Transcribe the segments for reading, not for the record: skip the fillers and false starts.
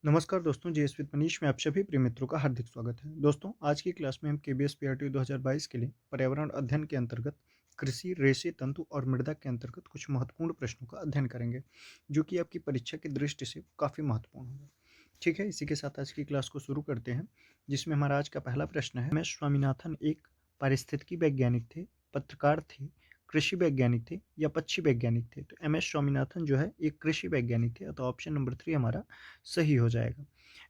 नमस्कार दोस्तों, GS with Manish में आप सभी प्रिय मित्रों का हार्दिक स्वागत है। दोस्तों, आज की क्लास में हम केबीएस पीआरटी 2022 के लिए पर्यावरण अध्ययन के अंतर्गत कृषि, रेशे, तंतु और मृदा के अंतर्गत कुछ महत्वपूर्ण प्रश्नों का अध्ययन करेंगे, जो कि आपकी परीक्षा की दृष्टि से काफ़ी महत्वपूर्ण होगा। ठीक है, इसी के साथ आज की क्लास को शुरू करते हैं, जिसमें हमारा आज का पहला प्रश्न है। एम एस स्वामीनाथन एक पारिस्थितिकी वैज्ञानिक थे, पत्रकार थे, कृषि वैज्ञानिक थे या पक्षी वैज्ञानिक थे? तो एम एस स्वामीनाथन जो है एक कृषि वैज्ञानिक थे, तो ऑप्शन नंबर 3 हमारा सही हो जाएगा।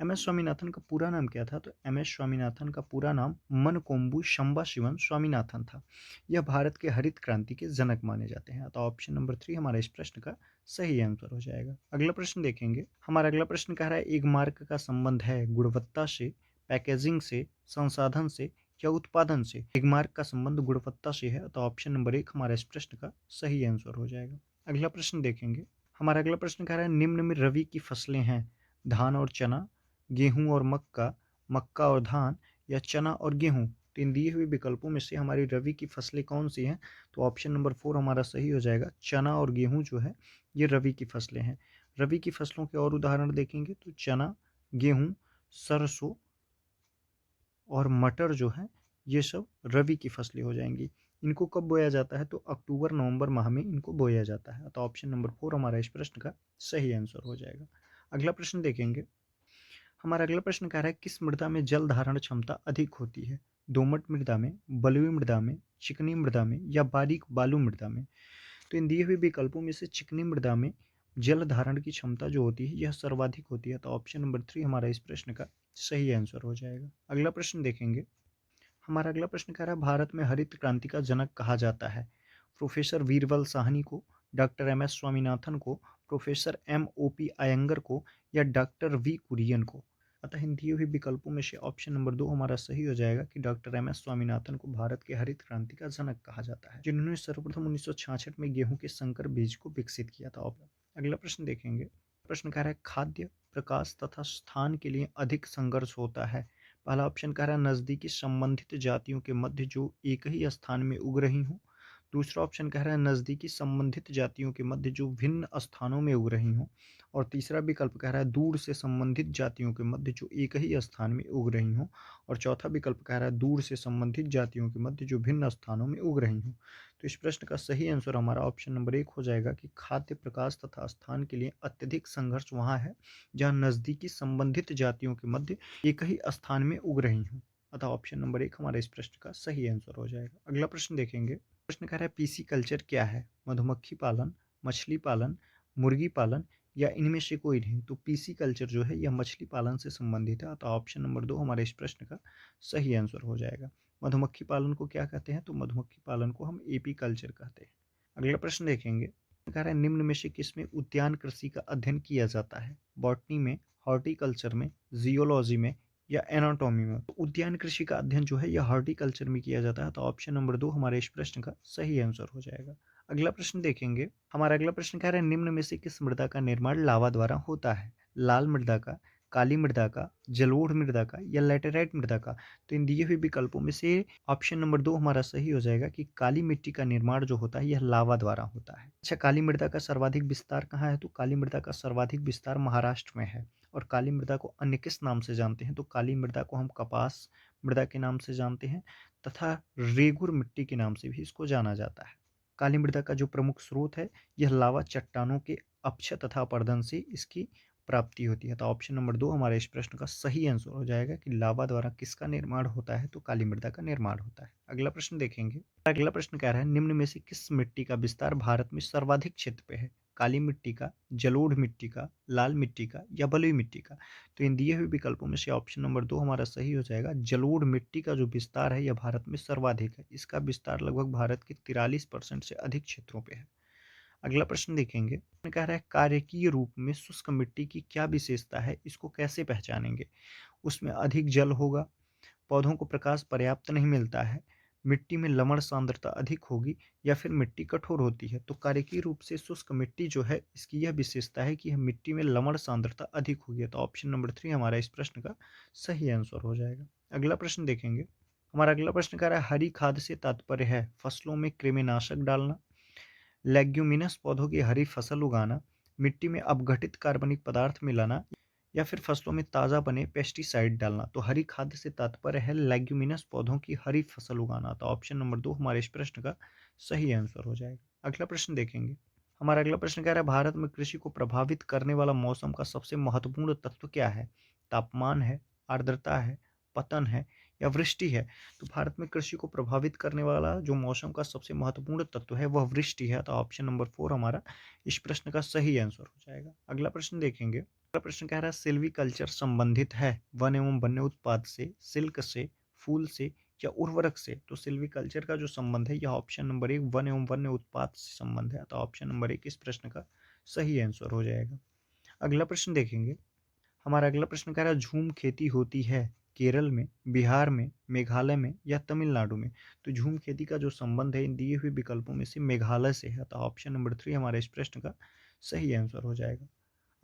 एम एस स्वामीनाथन का पूरा नाम क्या था? तो एम एस स्वामीनाथन का पूरा नाम मनकोम्बु संबाशिवन स्वामीनाथन था। यह भारत के हरित क्रांति के जनक माने जाते हैं, तो ऑप्शन नंबर 3 हमारा इस प्रश्न का सही आंसर हो जाएगा। अगला प्रश्न देखेंगे। हमारा अगला प्रश्न कह रहा है, एक मार्क का संबंध है गुणवत्ता से, पैकेजिंग से, संसाधन से या उत्पादन से? एक मार्क का संबंध गुणवत्ता से है, तो ऑप्शन नंबर 1 हमारा इस प्रश्न का सही आंसर हो जाएगा। अगला प्रश्न देखेंगे। हमारा अगला प्रश्न कह रहा है, निम्न में रवि की फसलें हैं धान और चना, गेहूँ और मक्का, मक्का और धान या चना और गेहूँ। तो इन दिए हुए विकल्पों में से हमारी रबी की फसलें कौन सी हैं? तो ऑप्शन नंबर 4 हमारा सही हो जाएगा। चना और गेहूँ जो है ये रबी की फसलें हैं। रबी की फसलों के और उदाहरण देखेंगे तो चना, गेहूँ, सरसों और मटर जो है ये सब रबी की फसलें हो जाएंगी। इनको कब बोया जाता है? तो अक्टूबर नवंबर माह में इनको बोया जाता है। तो ऑप्शन नंबर 4 हमारा इस प्रश्न का सही आंसर हो जाएगा। अगला प्रश्न देखेंगे। हमारा अगला प्रश्न कह रहा है, किस मृदा में जल धारण क्षमता अधिक होती है? दोमट मृदा में, बलुई मृदा में, चिकनी मृदा में या बारीक बालू मृदा में? तो इन दिए हुए विकल्पों में से चिकनी मृदा में जल धारण की क्षमता जो होती है यह सर्वाधिक होती है। तो ऑप्शन नंबर 3 हमारा इस प्रश्न का सही आंसर हो जाएगा। अगला प्रश्न देखेंगे। हमारा अगला प्रश्न कह रहा है, भारत में हरित क्रांति का जनक कहा जाता है? प्रोफेसर वीरबल साहनी को, डॉक्टर एम एस स्वामीनाथन को, professor M O P Iyengar को या डॉक्टर वी कुरियन को? अतः इन दिए हुए विकल्पों में से ऑप्शन नंबर 2 हमारा सही हो जाएगा कि डॉक्टर एम एस स्वामीनाथन को भारत के हरित क्रांति का जनक कहा जाता है, जिन्होंने सर्वप्रथम 1966 में गेहूं के संकर बीज को विकसित किया था। अगला प्रश्न देखेंगे। प्रश्न कह रहा है, खाद्य, प्रकाश तथा स्थान के लिए अधिक संघर्ष होता है? पहला ऑप्शन कह रहा है, नज़दीकी संबंधित जातियों के मध्य जो एक ही स्थान में उग रही हों। दूसरा ऑप्शन कह रहा है, नज़दीकी संबंधित जातियों के मध्य जो भिन्न स्थानों में उग रही हों। और तीसरा विकल्प कह रहा है, दूर से संबंधित जातियों के मध्य जो एक ही स्थान में उग रही हों। और चौथा विकल्प कह रहा है, दूर से संबंधित जातियों के मध्य जो भिन्न स्थानों में उग रही हों। तो इस प्रश्न का सही आंसर हमारा ऑप्शन नंबर 1 हो जाएगा कि खाद्य, प्रकाश तथा स्थान के लिए अत्यधिक संघर्ष वहाँ है जहाँ नज़दीकी संबंधित जातियों के मध्य एक ही स्थान में उग रही हूँ। अतः ऑप्शन नंबर 1 हमारे इस प्रश्न का सही आंसर हो जाएगा। अगला प्रश्न देखेंगे। प्रश्न कह रहा है, पीसी कल्चर क्या है? मधुमक्खी पालन, मछली पालन, मुर्गी पालन या इनमें से कोई नहीं? तो पीसी कल्चर जो है यह मछली पालन से संबंधित है। अतः ऑप्शन नंबर 2 हमारे इस प्रश्न का सही आंसर हो जाएगा। मधुमक्खी पालन को क्या कहते हैं? तो मधुमक्खी पालन को हम एपी कल्चर कहते हैं। अगला प्रश्न देखेंगे। कह रहा है, निम्न में से किसमें उद्यान कृषि का अध्ययन किया जाता है? बॉटनी में, हॉर्टिकल्चर में, जियोलॉजी में या एनाटॉमी में? तो उद्यान कृषि का अध्ययन जो है यह हॉर्टिकल्चर में किया जाता है। तो ऑप्शन नंबर 2 हमारे इस प्रश्न का सही आंसर हो जाएगा। अगला प्रश्न देखेंगे। हमारा अगला प्रश्न कह रहा है, निम्न में से किस मृदा का निर्माण लावा द्वारा होता है? लाल मृदा का, काली मृदा का, जलोढ़ मृदा का या लैटेराइट मृदा का? तो इन दिए हुए विकल्पों में से ऑप्शन नंबर 2 हमारा सही हो जाएगा कि काली मिट्टी का निर्माण जो होता है यह लावा द्वारा होता है। अच्छा, काली मृदा का सर्वाधिक विस्तार कहाँ है? तो काली मृदा का सर्वाधिक विस्तार महाराष्ट्र में है। और काली मृदा को अन्य किस नाम से जानते हैं? तो काली मृदा को हम कपास मृदा के नाम से जानते हैं तथा रेगुर मिट्टी के नाम से भी इसको जाना जाता है। काली मृदा का जो प्रमुख स्रोत है यह लावा चट्टानों के अपक्षय तथा अपरदन से इसकी प्राप्ति होती है। तो ऑप्शन नंबर 2 हमारे इस प्रश्न का सही आंसर हो जाएगा कि लावा द्वारा किसका निर्माण होता है? तो काली मृदा का निर्माण होता है। अगला प्रश्न देखेंगे। अगला प्रश्न कह रहा है, निम्न में से किस मिट्टी का विस्तार भारत में सर्वाधिक क्षेत्र पे है? काली मिट्टी का, जलोढ़ मिट्टी का, लाल मिट्टी का या बलुई मिट्टी का? तो इन दिए हुए विकल्पों में से ऑप्शन नंबर 2 हमारा सही हो जाएगा। जलोढ़ मिट्टी का जो विस्तार है यह भारत में सर्वाधिक है। इसका विस्तार लगभग भारत के 43% से अधिक क्षेत्रों पे है। अगला प्रश्न देखेंगे। कह रहा है, कार्यकीय रूप में शुष्क मिट्टी की क्या विशेषता है? इसको कैसे पहचानेंगे? उसमें अधिक जल होगा, पौधों को प्रकाश पर्याप्त नहीं मिलता है, मिट्टी में लवण सांद्रता अधिक होगी या फिर मिट्टी कठोर होती है? तो कार्यकीय रूप से शुष्क मिट्टी जो है इसकी यह विशेषता है कि यह मिट्टी में लवण सांद्रता अधिक होगी। तो ऑप्शन नंबर 3 हमारा इस प्रश्न का सही आंसर हो जाएगा। अगला प्रश्न देखेंगे। हमारा अगला प्रश्न कह रहा है, हरी खाद से तात्पर्य है फसलों में कृमिनाशक डालना, लेग्यूमिनस पौधों की हरी फसल उगाना, मिट्टी में अपघटित कार्बनिक पदार्थ मिलाना या फिर फसलों में ताज़ा बने पेस्टिसाइड डालना। तो हरी खाद से तात्पर्य है लेग्यूमिनस पौधों की हरी फसल उगाना। तो ऑप्शन नंबर 2 हमारे इस प्रश्न का सही आंसर हो जाएगा। अगला प्रश्न देखेंगे। हमारा अगला प्रश्न कह रहा है भारत में कृषि को प्रभावित करने वाला मौसम का सबसे महत्वपूर्ण तत्व क्या है? तापमान है, आर्द्रता है, पतन है या वृष्टि है? तो भारत में कृषि को प्रभावित करने वाला जो मौसम का सबसे महत्वपूर्ण तत्व है वह वृष्टि है। तो ऑप्शन नंबर 4 हमारा इस प्रश्न का सही आंसर हो जाएगा। अगला प्रश्न देखेंगे। अगला प्रश्न कह रहा है सिल्वीकल्चर संबंधित है वन एवं वन्य उत्पाद से, सिल्क से, फूल से या उर्वरक से? तो सिल्वीकल्चर का जो संबंध है यह ऑप्शन नंबर 1 वन एवं वन्य उत्पाद से संबंध है। तो ऑप्शन नंबर 1 इस प्रश्न का सही आंसर हो जाएगा। अगला प्रश्न देखेंगे। हमारा अगला प्रश्न कह रहा है झूम खेती होती है केरल में, बिहार में, मेघालय में या तमिलनाडु में? तो झूम खेती का जो संबंध है इन दिए हुए विकल्पों में से मेघालय से है। तो ऑप्शन नंबर 3 हमारे इस प्रश्न का सही आंसर हो जाएगा।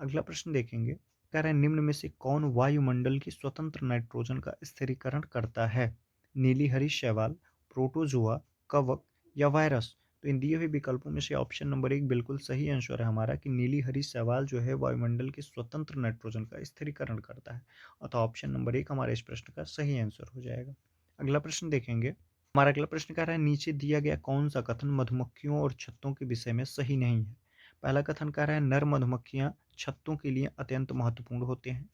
अगला प्रश्न देखेंगे। कह रहे हैं निम्न में से कौन वायुमंडल की स्वतंत्र नाइट्रोजन का स्थिरीकरण करता है? नीली हरी शैवाल, प्रोटोजोआ, कवक या वायरस? तो इन दिए हुए विकल्पों में से ऑप्शन नंबर 1 बिल्कुल सही आंसर है हमारा कि नीली हरी शैवाल जो है वायुमंडल के स्वतंत्र नाइट्रोजन का स्थिरीकरण करता है। अतः ऑप्शन नंबर 1 हमारे इस प्रश्न का सही आंसर हो जाएगा। अगला प्रश्न देखेंगे। हमारा अगला प्रश्न कह रहा है नीचे दिया गया कौन सा कथन मधुमक्खियों और छत्तों के विषय में सही नहीं है? पहला कथन कह रहा है नर मधुमक्खियां छत्तों के लिए अत्यंत महत्वपूर्ण होते हैं।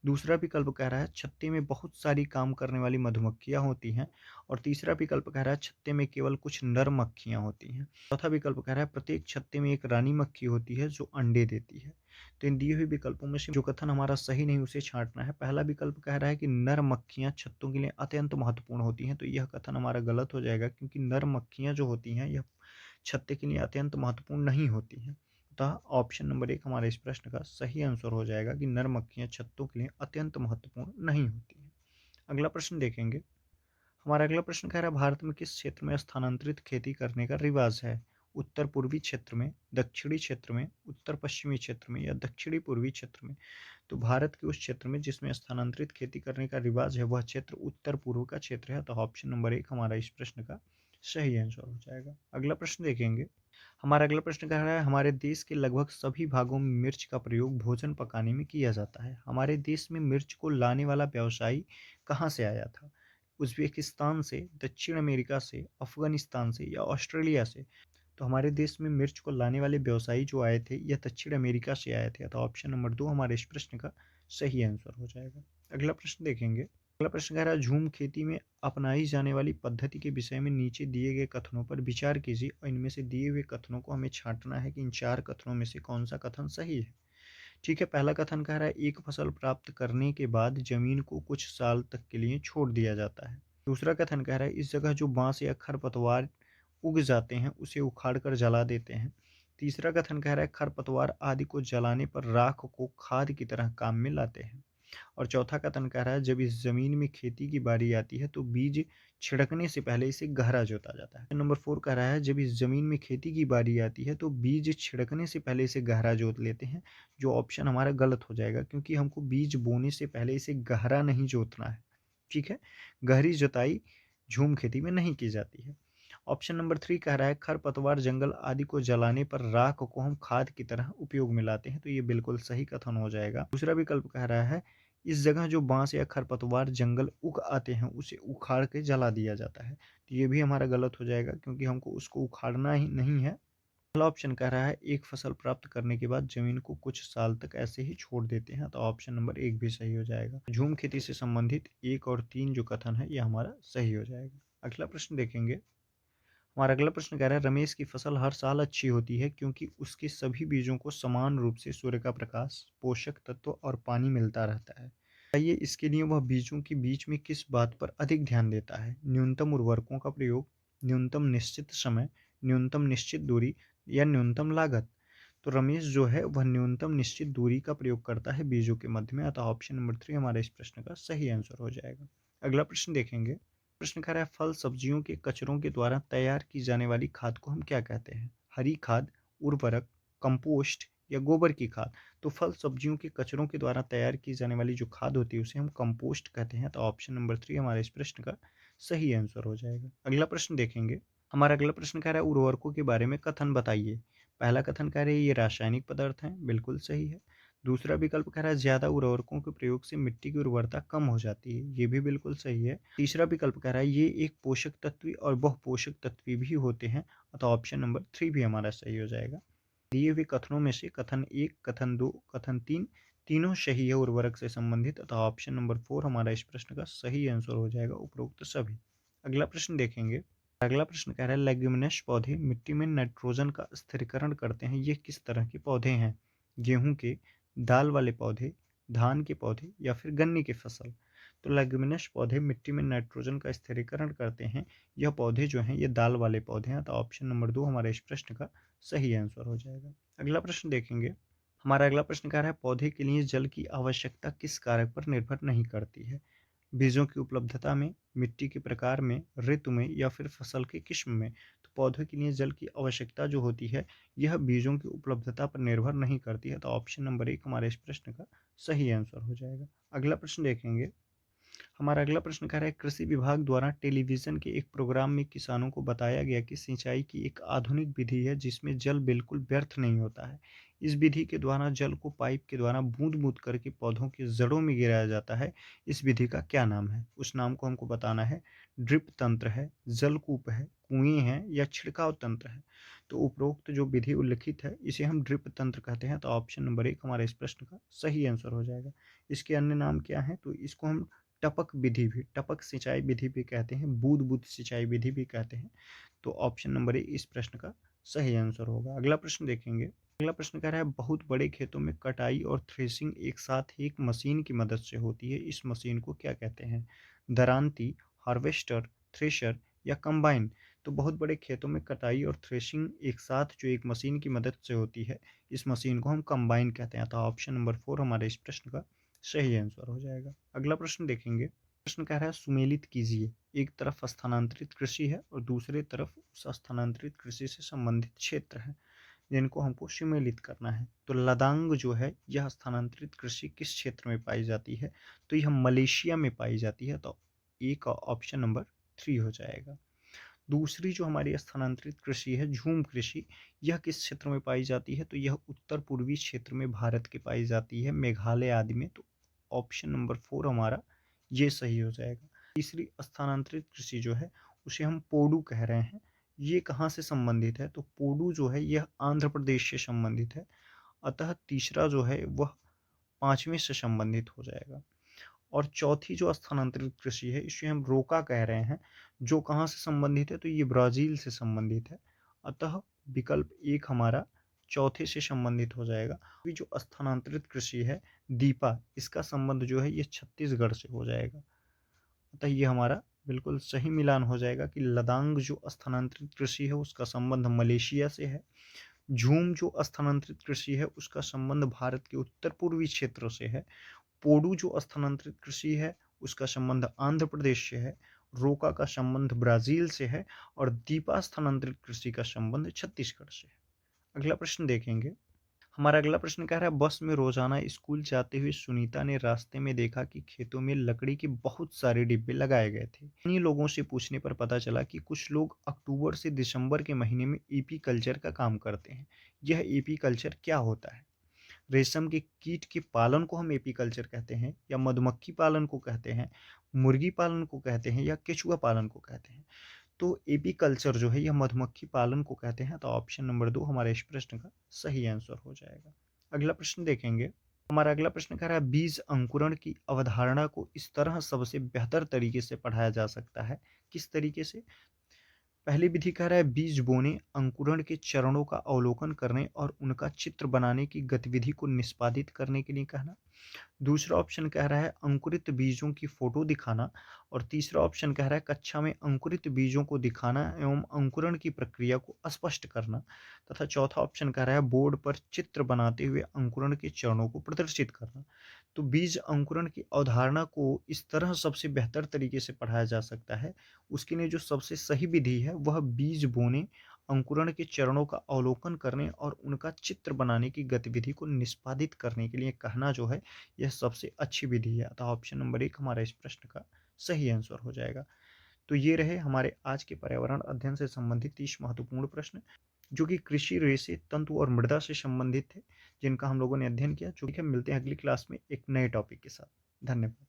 दूसरा विकल्प कह रहा है छत्ते में बहुत सारी काम करने वाली मधुमक्खियां होती हैं। और तीसरा विकल्प कह रहा है छत्ते में केवल कुछ नर मक्खियां होती हैं। चौथा विकल्प कह रहा है प्रत्येक छत्ते में एक रानी मक्खी होती है जो अंडे देती है। तो इन दिए हुए विकल्पों में से जो कथन हमारा सही नहीं उसे छांटना है। पहला विकल्प कह रहा है कि नर मक्खियां छत्तों के लिए अत्यंत महत्वपूर्ण होती हैं। तो यह कथन हमारा गलत हो जाएगा क्योंकि नर मक्खियां जो होती हैं यह छत्ते के लिए अत्यंत महत्वपूर्ण नहीं होती हैं। अतः ऑप्शन नंबर 1 हमारे इस प्रश्न का सही आंसर हो जाएगा कि नर मक्खियां छत्तों के लिए अत्यंत महत्वपूर्ण नहीं होती हैं। अगला प्रश्न देखेंगे। हमारा अगला प्रश्न कह रहा है भारत में किस क्षेत्र में स्थानांतरित खेती करने का रिवाज है? उत्तर पूर्वी क्षेत्र में, दक्षिणी क्षेत्र में, उत्तर पश्चिमी क्षेत्र में या दक्षिणी पूर्वी क्षेत्र में? तो भारत के उस क्षेत्र में जिसमें स्थानांतरित खेती करने का रिवाज है वह क्षेत्र उत्तर पूर्व का क्षेत्र है। तो ऑप्शन नंबर 1 हमारा इस प्रश्न का सही आंसर हो जाएगा। अगला प्रश्न देखेंगे। हमारा अगला प्रश्न कह रहा है हमारे देश के लगभग सभी भागों में मिर्च का प्रयोग भोजन पकाने में किया जाता है। हमारे देश में मिर्च को लाने वाला व्यवसायी कहाँ से आया था? उज़्बेकिस्तान से, दक्षिण अमेरिका से, अफ़गानिस्तान से या ऑस्ट्रेलिया से? तो हमारे देश में मिर्च को लाने वाले व्यवसायी जो आए थे यह दक्षिण अमेरिका से आए थे। तो ऑप्शन नंबर 2 हमारे इस प्रश्न का सही आंसर हो जाएगा। अगला प्रश्न देखेंगे। अगला प्रश्न कह रहा है झूम खेती में अपनाई जाने वाली पद्धति के विषय में नीचे दिए गए कथनों पर विचार कीजिए और इनमें से दिए हुए कथनों को हमें छांटना है कि इन 4 कथनों में से कौन सा कथन सही है। ठीक है, पहला कथन कह रहा है एक फसल प्राप्त करने के बाद जमीन को कुछ साल तक के लिए छोड़ दिया जाता है। दूसरा कथन कह रहा है इस जगह जो बांस या खरपतवार उग जाते हैं उसे उखाड़ कर जला देते हैं। तीसरा कथन कह रहा है खरपतवार आदि को जलाने पर राख को खाद की तरह काम में लाते हैं। और चौथा कथन कह रहा है जब इस जमीन में खेती की बारी आती है तो बीज छिड़कने से पहले इसे गहरा जोता जाता है। नंबर 4 कह रहा है जब इस जमीन में खेती की बारी आती है तो बीज छिड़कने से पहले इसे गहरा जोत लेते हैं। जो ऑप्शन हमारा गलत हो जाएगा क्योंकि हमको बीज बोने से पहले इसे गहरा नहीं जोतना है। ठीक है, गहरी जुताई झूम खेती में नहीं की जाती है। ऑप्शन नंबर 3 कह रहा है खरपतवार जंगल आदि को जलाने पर राख को हम खाद की तरह उपयोग में लाते हैं। तो ये बिल्कुल सही कथन हो जाएगा। दूसरा विकल्प कह रहा है इस जगह जो बांस या खरपतवार जंगल उग आते हैं उसे उखाड़ के जला दिया जाता है। तो ये भी हमारा गलत हो जाएगा क्योंकि हमको उसको उखाड़ना ही नहीं है। अगला ऑप्शन कह रहा है एक फसल प्राप्त करने के बाद जमीन को कुछ साल तक ऐसे ही छोड़ देते हैं। तो ऑप्शन नंबर 1 भी सही हो जाएगा। झूम खेती से संबंधित 1 और 3 जो कथन है ये हमारा सही हो जाएगा। अगला प्रश्न देखेंगे। हमारा अगला प्रश्न कह रहा है रमेश की फसल हर साल अच्छी होती है क्योंकि उसके सभी बीजों को समान रूप से सूर्य का प्रकाश, पोषक तत्व और पानी मिलता रहता है। बताइए इसके लिए वह बीजों के बीच में किस बात पर अधिक ध्यान देता है? न्यूनतम उर्वरकों का प्रयोग, न्यूनतम निश्चित समय, न्यूनतम निश्चित दूरी या न्यूनतम लागत? तो रमेश जो है वह न्यूनतम निश्चित दूरी का प्रयोग करता है बीजों के मध्य में। अतः ऑप्शन नंबर 3 हमारे इस प्रश्न का सही आंसर हो जाएगा। अगला प्रश्न देखेंगे। प्रश्न कह रहा है फल सब्जियों के कचरों के द्वारा तैयार की जाने वाली खाद को हम क्या कहते हैं? हरी खाद, उर्वरक, कंपोस्ट या गोबर की खाद? तो फल सब्जियों के कचरों के द्वारा तैयार की जाने वाली जो खाद होती है उसे हम कंपोस्ट कहते हैं। तो ऑप्शन नंबर 3 हमारे इस प्रश्न का सही आंसर हो जाएगा। अगला प्रश्न देखेंगे। हमारा अगला प्रश्न कह रहा है उर्वरकों के बारे में कथन बताइए। पहला कथन कह रहे हैं ये रासायनिक पदार्थ हैं, बिल्कुल सही है। दूसरा विकल्प कह रहा है ज़्यादा उर्वरकों के प्रयोग से मिट्टी की उर्वरता कम हो जाती है, ये भी बिल्कुल सही है। तीसरा विकल्प कह रहा है ये एक पोषक तत्व और बहुपोषक तत्व भी होते हैं, अतः ऑप्शन नंबर 3 भी हमारा सही हो जाएगा। दिए हुए कथनों में से कथन 1, कथन 2, कथन 3 तीनों सही है उर्वरक से संबंधित, अतः ऑप्शन नंबर 4 हमारा इस प्रश्न का सही आंसर हो जाएगा उपरोक्त सभी। अगला प्रश्न देखेंगे। अगला प्रश्न कह रहा है लेग्यूमिनस पौधे मिट्टी में नाइट्रोजन का स्थिरीकरण करते हैं, ये किस तरह के पौधे हैं? गेहूं के, दाल वाले पौधे, धान के पौधे या फिर गन्ने की फसल? तो लेग्यूमिनस पौधे मिट्टी में नाइट्रोजन का स्थिरीकरण करते हैं, यह पौधे जो हैं ये दाल वाले पौधे हैं, तो ऑप्शन नंबर 2 हमारे इस प्रश्न का सही आंसर हो जाएगा। अगला प्रश्न देखेंगे। हमारा अगला प्रश्न कह रहा है पौधे के लिए जल की आवश्यकता किस कारक पर निर्भर नहीं करती है? बीजों की उपलब्धता में, मिट्टी के प्रकार में, ऋतु में या फिर फसल की किस्म में? तो पौधे के लिए जल की आवश्यकता जो होती है यह बीजों की उपलब्धता पर निर्भर नहीं करती है, तो ऑप्शन नंबर 1 हमारे इस प्रश्न का सही आंसर हो जाएगा। अगला प्रश्न देखेंगे। हमारा अगला प्रश्न कह रहा है कृषि विभाग द्वारा टेलीविजन के एक प्रोग्राम में किसानों को बताया गया कि सिंचाई की एक आधुनिक विधि है जिसमें जल बिल्कुल व्यर्थ नहीं होता है। इस विधि के द्वारा जल को पाइप के द्वारा बूंद बूंद करके पौधों की जड़ों में गिराया जाता है। इस विधि का क्या नाम है? उस नाम को हमको बताना है। ड्रिप तंत्र है, जलकूप है, कुएं है या छिड़काव तंत्र है? तो उपरोक्त जो विधि उल्लिखित है इसे हम ड्रिप तंत्र कहते हैं, तो ऑप्शन नंबर 1 हमारे इस प्रश्न का सही आंसर हो जाएगा। इसके अन्य नाम क्या हैं? तो इसको हम टपक विधि भी, टपक सिंचाई विधि भी कहते हैं, बूंद बूंद सिंचाई विधि भी कहते हैं, तो ऑप्शन नंबर ए इस प्रश्न का सही आंसर होगा। अगला प्रश्न देखेंगे। अगला प्रश्न कह रहा है बहुत बड़े खेतों में कटाई और थ्रेसिंग एक साथ ही एक मशीन की मदद से होती है, इस मशीन को क्या कहते हैं? दरांती, हार्वेस्टर, थ्रेशर या कंबाइन? तो बहुत बड़े खेतों में कटाई और थ्रेशिंग एक साथ जो एक मशीन की मदद से होती है, इस मशीन को हम कंबाइन कहते हैं, तो ऑप्शन नंबर 4 हमारे इस प्रश्न का सही आंसर हो जाएगा। अगला प्रश्न देखेंगे। प्रश्न कह रहा है सुमेलित कीजिए। एक तरफ स्थानांतरित कृषि है और दूसरे तरफ उस स्थानांतरित कृषि से संबंधित क्षेत्र है, जिनको हमको सुमेलित करना है। तो लदांग जो है यह स्थानांतरित कृषि किस क्षेत्र में पाई जाती है? तो यह मलेशिया में पाई जाती है, तो एक ऑप्शन नंबर 3 हो जाएगा। दूसरी जो हमारी स्थानांतरित कृषि है झूम कृषि, यह किस क्षेत्र में पाई जाती है? तो यह उत्तर पूर्वी क्षेत्र में भारत के पाई जाती है, मेघालय आदि में, तो ऑप्शन नंबर 4 हमारा ये सही हो जाएगा। तीसरी स्थानांतरित कृषि जो है उसे हम पोडू कह रहे हैं, ये कहाँ से संबंधित है? तो पोडू जो है यह आंध्र प्रदेश से संबंधित है, अतः तीसरा जो है वह पांचवें से संबंधित हो जाएगा। और चौथी जो स्थानांतरित कृषि है इसे हम रोका कह रहे हैं, जो कहाँ से संबंधित है? तो ये ब्राज़ील से संबंधित है, अतः विकल्प 1 हमारा चौथे से संबंधित हो जाएगा। अभी जो स्थानांतरित कृषि है दीपा, इसका संबंध जो है ये छत्तीसगढ़ से हो जाएगा, अतः ये हमारा बिल्कुल सही मिलान हो जाएगा कि लदांग जो स्थानांतरित कृषि है उसका संबंध मलेशिया से है, झूम जो स्थानांतरित कृषि है उसका संबंध भारत के उत्तर पूर्वी क्षेत्रों से है, पोडू जो स्थानांतरित कृषि है उसका संबंध आंध्र प्रदेश से है, रोका का संबंध ब्राजील से है और दीपा स्थानांतरित कृषि का संबंध छत्तीसगढ़ से है। अगला प्रश्न देखेंगे। हमारा अगला प्रश्न कह रहा है बस में रोजाना स्कूल जाते हुए सुनीता ने रास्ते में देखा कि खेतों में लकड़ी के बहुत सारे डिब्बे लगाए गए थे। इन्हीं लोगों से पूछने पर पता चला कि कुछ लोग अक्टूबर से दिसंबर के महीने में एपी कल्चर का काम करते हैं। यह एपी कल्चर क्या होता है? रेशम के कीट के पालन को हम एपीकल्चर कहते हैं या मधुमक्खी पालन को कहते हैं, मुर्गी पालन को कहते हैं या केचुआ पालन को कहते हैं? तो एपीकल्चर जो है यह मधुमक्खी पालन को कहते हैं, तो ऑप्शन नंबर 2 हमारे इस प्रश्न का सही आंसर हो जाएगा। अगला प्रश्न देखेंगे। हमारा अगला प्रश्न कह रहा है बीज अंकुरण की अवधारणा को इस तरह सबसे बेहतर तरीके से पढ़ाया जा सकता है, किस तरीके से? पहली विधि कह रहा है बीज बोने, अंकुरण के चरणों का अवलोकन करने और उनका चित्र बनाने की गतिविधि को निष्पादित करने के लिए कहना। दूसरा ऑप्शन कह रहा है अंकुरित बीजों की फोटो दिखाना और तीसरा ऑप्शन कह रहा है कक्षा में अंकुरित बीजों को दिखाना एवं अंकुरण की प्रक्रिया को स्पष्ट करना, तथा चौथा ऑप्शन कह रहा है बोर्ड पर चित्र बनाते हुए अंकुरण के चरणों को प्रदर्शित करना। तो बीज अंकुरण की अवधारणा को इस तरह सबसे बेहतर तरीके से पढ़ाया जा सकता है, उसके लिए जो सबसे सही विधि है वह बीज बोने, अंकुरण के चरणों का अवलोकन करने और उनका चित्र बनाने की गतिविधि को निष्पादित करने के लिए कहना जो है यह सबसे अच्छी विधि है, अतः ऑप्शन नंबर 1 हमारा इस प्रश्न का सही आंसर हो जाएगा। तो ये रहे हमारे आज के पर्यावरण अध्ययन से संबंधित 30 महत्वपूर्ण प्रश्न। जो कि कृषि, रेशे, तंतु और मृदा से संबंधित थे, जिनका हम लोगों ने अध्ययन किया। जो कि हम मिलते हैं अगली क्लास में एक नए टॉपिक के साथ। धन्यवाद।